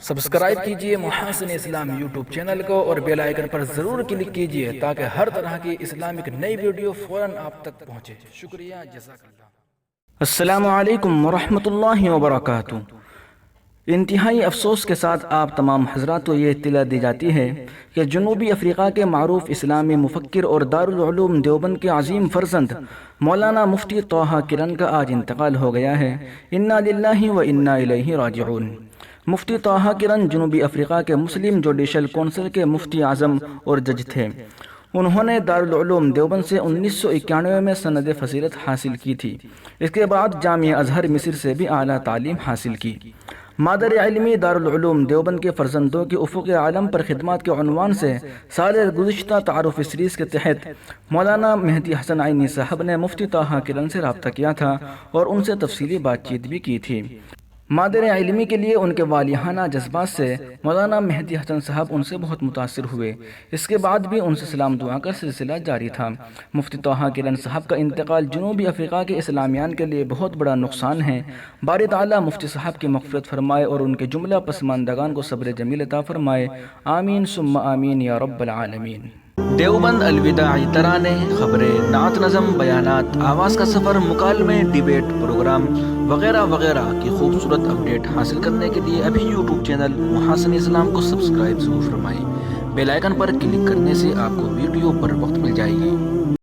Subscribe کیجئے محاسن اسلام YouTube channel کو اور بیل آئیکن پر ضرور کلک کیجئے تاکہ ہر طرح کی اسلامک نئی ویڈیو فوراً آپ تک پہنچے۔ شکریہ، جزاک اللہ۔ السلام علیکم ورحمۃ اللہ وبرکاتہ۔ انتہائی افسوس کے ساتھ آپ تمام حضرات کو یہ اطلاع دی جاتی ہے کہ جنوبی افریقہ کے معروف اسلامی مفکر اور دارالعلوم دیوبند کے عظیم فرزند مولانا مفتی طٰہٰ کرن کا آج انتقال ہو گیا ہے۔ انا للہ و انا الیہ راجعون۔ مفتی طٰہٰ کرن جنوبی افریقہ کے مسلم جوڈیشل کونسل کے مفتی اعظم اور جج تھے۔ انہوں نے دارالعلوم دیوبند سے 1991 میں سند فضیلت حاصل کی تھی۔ اس کے بعد جامعہ ازہر مصر سے بھی اعلیٰ تعلیم حاصل کی۔ مادر علمی دارالعلوم دیوبند کے فرزندوں کے افق عالم پر خدمات کے عنوان سے سال گزشتہ تعارف سیریز کے تحت مولانا مہدی حسن عینی صاحب نے مفتی طٰہٰ کرن سے رابطہ کیا تھا اور ان سے تفصیلی بات چیت بھی کی تھی۔ مادر علمی کے لیے ان کے والہانہ جذبات سے مولانا مہدی حسن صاحب ان سے بہت متاثر ہوئے۔ اس کے بعد بھی ان سے سلام دعا کا سلسلہ جاری تھا۔ مفتی طٰہٰ کرن صاحب کا انتقال جنوبی افریقہ کے اسلامیان کے لیے بہت بڑا نقصان ہے۔ باری تعالیٰ مفتی صاحب کی مغفرت فرمائے اور ان کے جملہ پسماندگان کو صبر جمیل عطا فرمائے۔ آمین ثم آمین یا رب العالمین۔ دیوبند الوداعی ترانے، خبریں، نعت نظم، بیانات، آواز کا سفر، مکالمے، ڈیبیٹ، پروگرام وغیرہ وغیرہ کی خوبصورت اپڈیٹ حاصل کرنے کے لیے ابھی یوٹیوب چینل محاسن اسلام کو سبسکرائب ضرور فرمائیں۔ بیل آئیکن پر کلک کرنے سے آپ کو ویڈیو پر وقت مل جائے گی۔